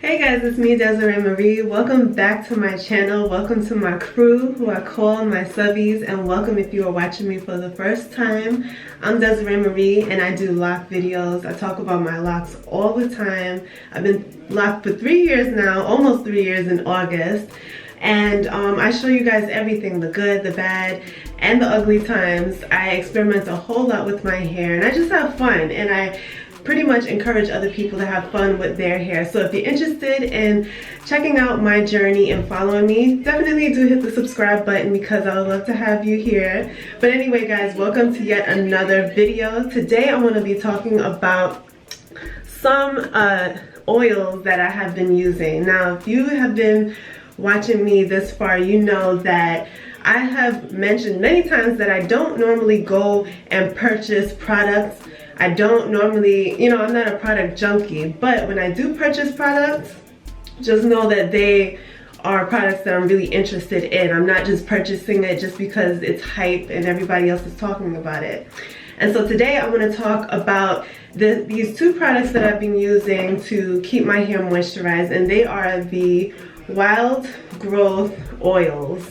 Hey guys, it's me, Desiree Marie. Welcome back to my channel. Welcome to my crew, who I call my subbies, and welcome if you are watching me for the first time. I'm Desiree Marie and I do lock videos. I talk about my locks all the time. I've been locked for 3 years now, almost 3 years in August. And I show you guys everything, the good, the bad, and the ugly times. I experiment a whole lot with my hair and I just have fun, and I pretty much encourage other people to have fun with their hair. So if you're interested in checking out my journey and following me, definitely do hit the subscribe button because I would love to have you here. But anyway guys, welcome to yet another video. Today I want to be talking about some oils that I have been using. Now if you have been watching me this far, you know that I have mentioned many times that I don't normally go and purchase products. I don't normally, I'm not a product junkie, but when I do purchase products, just know that they are products that I'm really interested in. I'm not just purchasing it just because it's hype and everybody else is talking about it. And so today I want to talk about these two products that I've been using to keep my hair moisturized, and they are the Wild Growth Oils.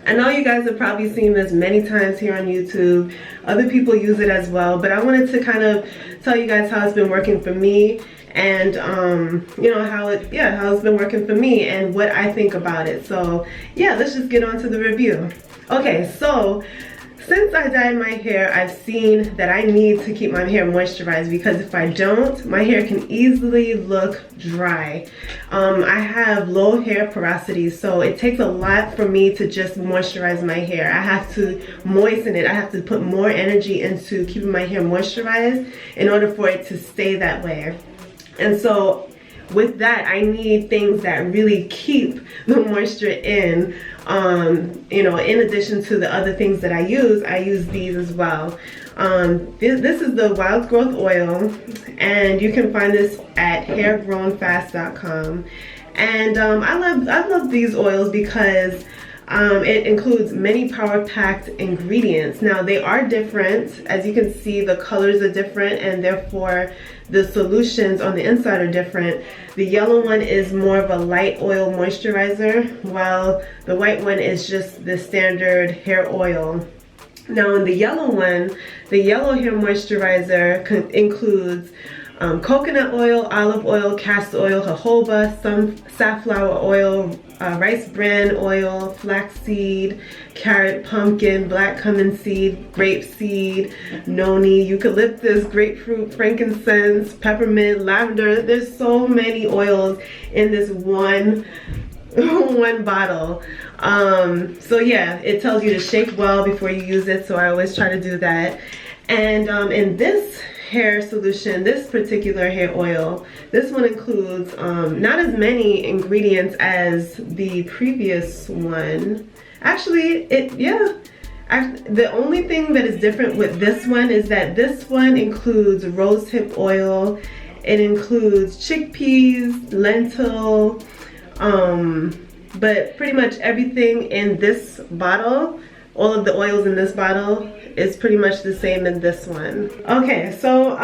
I know you guys have probably seen this many times here on YouTube. Other people use it as well, but I wanted to kind of tell you guys how it's been working for me, and how it's been working for me and what I think about it. So yeah, let's just get on to the review. Okay, so since I dyed my hair, I've seen that I need to keep my hair moisturized, because if I don't, my hair can easily look dry. I have low hair porosity, so it takes a lot for me to just moisturize my hair. I have to moisten it. I have to put more energy into keeping my hair moisturized in order for it to stay that way. And so with that, I need things that really keep the moisture in. In addition to the other things that I use these as well. This is the Wild Growth Oil, and you can find this at hairgrownfast.com. And I love these oils because it includes many power-packed ingredients. Now they are different. As you can see, the colors are different, and therefore the solutions on the inside are different. The yellow one is more of a light oil moisturizer, while the white one is just the standard hair oil. Now in the yellow one, the yellow hair moisturizer includes coconut oil, olive oil, castor oil, jojoba, some safflower oil, rice bran oil, flaxseed, carrot, pumpkin, black cumin seed, grape seed, noni, eucalyptus, grapefruit, frankincense, peppermint, lavender. There's so many oils in this one bottle. So yeah, it tells you to shake well before you use it, so I always try to do that. And in this hair solution, this particular hair oil, this one includes not as many ingredients as the previous one. Actually, the only thing that is different with this one is that this one includes rosehip oil, it includes chickpeas, lentil, but pretty much everything in this bottle, all of the oils in this bottle, is pretty much the same in this one. Okay, so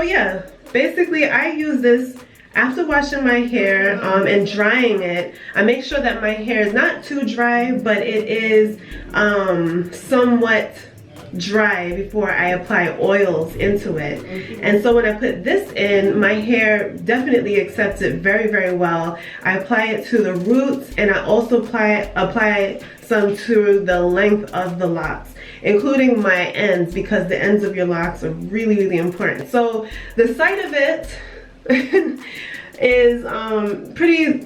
yeah, basically I use this after washing my hair and drying it. I make sure that my hair is not too dry, but it is somewhat dry before I apply oils into it. And so when I put this in, my hair definitely accepts it very, very well. I apply it to the roots, and I also apply some to the length of the locks, including my ends, because the ends of your locks are really, really important. So the sight of it is pretty,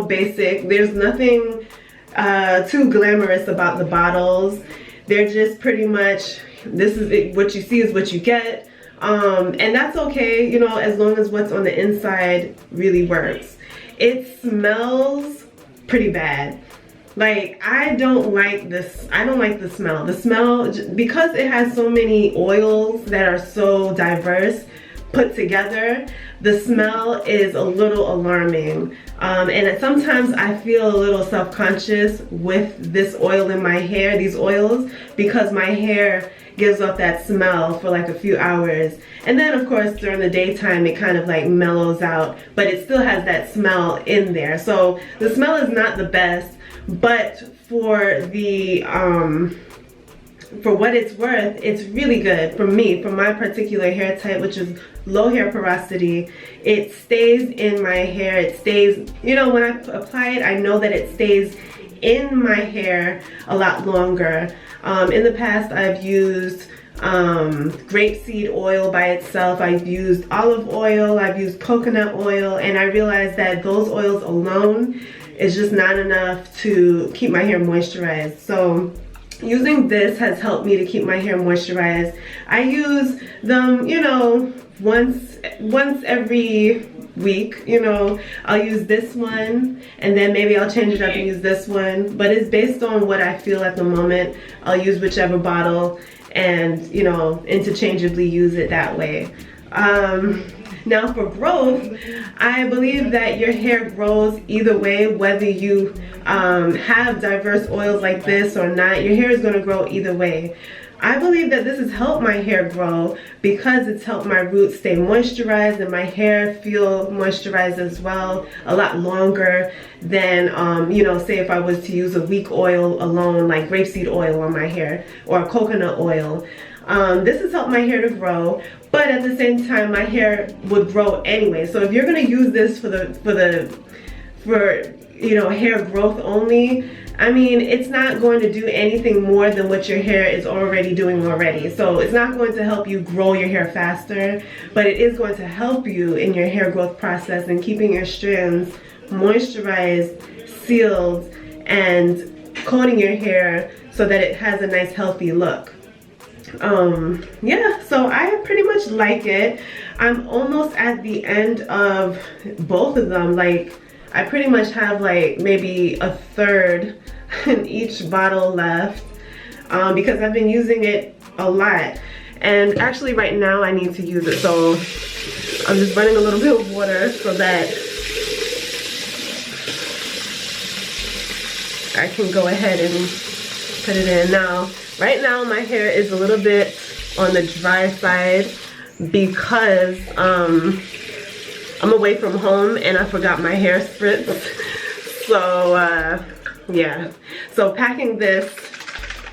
basic. There's nothing too glamorous about the bottles. They're just pretty much, this is it, what you see is what you get. And that's okay, as long as what's on the inside really works. It smells pretty bad. Like, I don't like this. I don't like the smell. The smell, because it has so many oils that are so diverse put together, the smell is a little alarming. And sometimes I feel a little self-conscious with this oil in my hair, these oils, because my hair gives off that smell for like a few hours. And then of course during the daytime it kind of like mellows out, but it still has that smell in there. So the smell is not the best, but for the for what it's worth, it's really good for me, for my particular hair type, which is low hair porosity. It stays in my hair. It stays, you know, when I apply it, I know that it stays in my hair a lot longer. In the past, I've used grapeseed oil by itself. I've used olive oil. I've used coconut oil, and I realized that those oils alone is just not enough to keep my hair moisturized. So using this has helped me to keep my hair moisturized. I use them, you know, once every week, you know. I'll use this one and then maybe I'll change it up and use this one, but it's based on what I feel at the moment. I'll use whichever bottle and, you know, interchangeably use it that way. Now for growth, I believe that your hair grows either way, whether you have diverse oils like this or not. Your hair is going to grow either way. I believe that this has helped my hair grow because it's helped my roots stay moisturized and my hair feel moisturized as well, a lot longer than, you know, say if I was to use a weak oil alone, like grapeseed oil on my hair or coconut oil. This has helped my hair to grow, but at the same time my hair would grow anyway. So if you're going to use this for you know, hair growth only, I mean, it's not going to do anything more than what your hair is already doing already. So it's not going to help you grow your hair faster, but it is going to help you in your hair growth process and keeping your strands moisturized, sealed, and coating your hair so that it has a nice healthy look. Yeah, so I pretty much like it. I'm almost at the end of both of them. Like, I pretty much have like maybe a third in each bottle left because I've been using it a lot. And actually right now I need to use it, so I'm just running a little bit of water so that I can go ahead and put it in. Now, right now my hair is a little bit on the dry side because I'm away from home and I forgot my hair spritz. So yeah, so packing this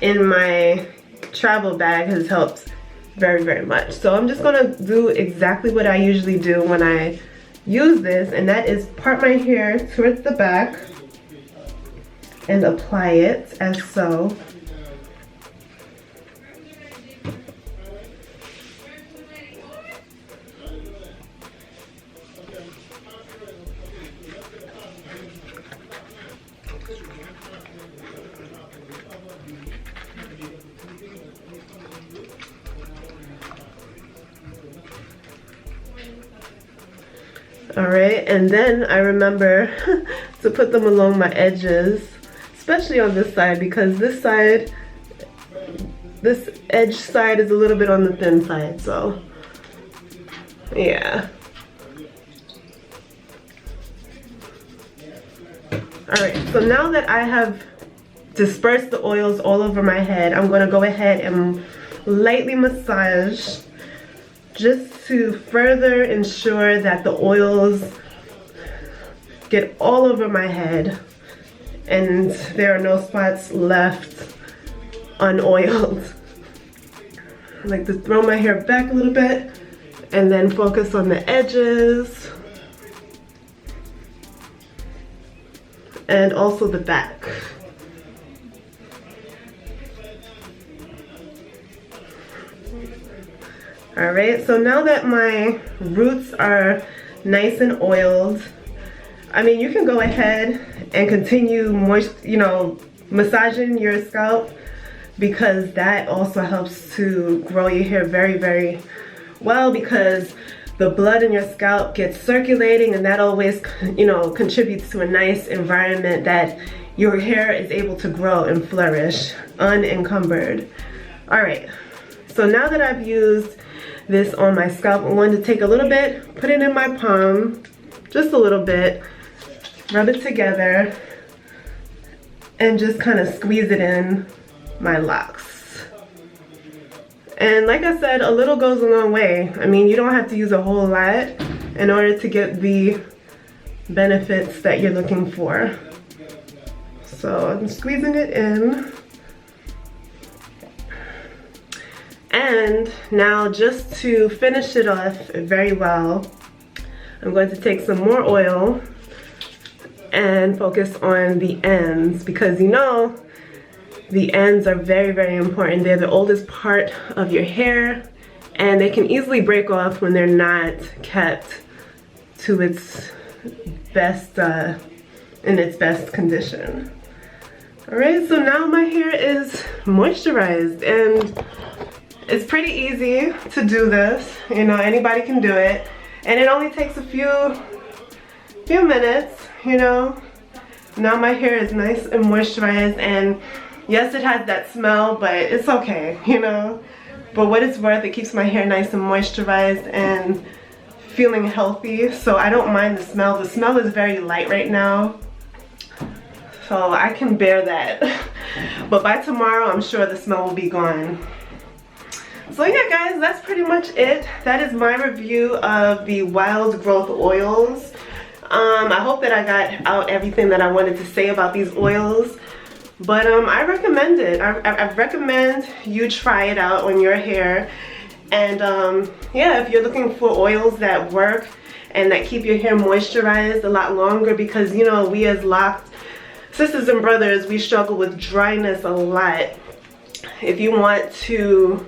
in my travel bag has helped very, very much. So I'm just gonna do exactly what I usually do when I use this, and that is part my hair towards the back and apply it as so. All right, and then I remember to put them along my edges, especially on this side, because this side, this edge side is a little bit on the thin side, so yeah. All right, so now that I have dispersed the oils all over my head, I'm gonna go ahead and lightly massage just to further ensure that the oils get all over my head and there are no spots left unoiled. I like to throw my hair back a little bit and then focus on the edges and also the back. All right, so now that my roots are nice and oiled, I mean, you can go ahead and continue massaging your scalp, because that also helps to grow your hair very, very well, because the blood in your scalp gets circulating, and that always, contributes to a nice environment that your hair is able to grow and flourish unencumbered. All right, so now that I've used this on my scalp. I'm going to take a little bit, put it in my palm, just a little bit, rub it together, and just kind of squeeze it in my locks. And like I said, a little goes a long way. I mean, you don't have to use a whole lot in order to get the benefits that you're looking for. So I'm squeezing it in. And now, just to finish it off very well, I'm going to take some more oil and focus on the ends, because you know the ends are very, very important. They're the oldest part of your hair, and they can easily break off when they're not kept to its best, in its best condition. All right, so now my hair is moisturized, and it's pretty easy to do this. You know, anybody can do it, and it only takes a few minutes. You know, now my hair is nice and moisturized, and yes, it has that smell, but it's okay, you know. But what it's worth, it keeps my hair nice and moisturized and feeling healthy, so I don't mind the smell. The smell is very light right now, so I can bear that. But by tomorrow, I'm sure the smell will be gone. So yeah, guys, that's pretty much it. That is my review of the Wild Growth oils. I hope that I got out everything that I wanted to say about these oils. But I recommend it. I recommend you try it out on your hair. And yeah, if you're looking for oils that work and that keep your hair moisturized a lot longer, because you know, we as LOCS sisters and brothers, we struggle with dryness a lot. If you want to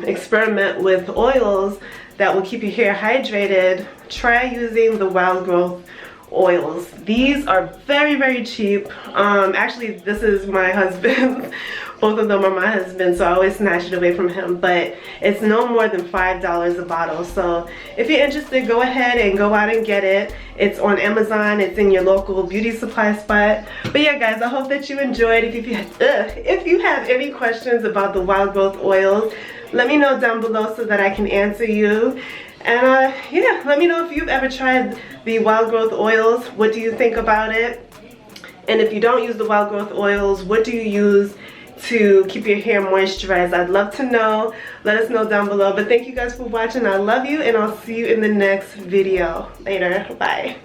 experiment with oils that will keep your hair hydrated, try using the Wild Growth oils. These are very, very cheap. Actually, this is my husband. Both of them are my husband, so I always snatch it away from him. But it's no more than $5 a bottle. So if you're interested, go ahead and go out and get it. It's on Amazon. It's in your local beauty supply spot. But yeah, guys, I hope that you enjoyed. If you have any questions about the Wild Growth oils, let me know down below so that I can answer you. And yeah, let me know if you've ever tried the Wild Growth oils. What do you think about it? And if you don't use the Wild Growth oils, what do you use to keep your hair moisturized? I'd love to know. Let us know down below. But thank you guys for watching. I love you, and I'll see you in the next video. Later. Bye.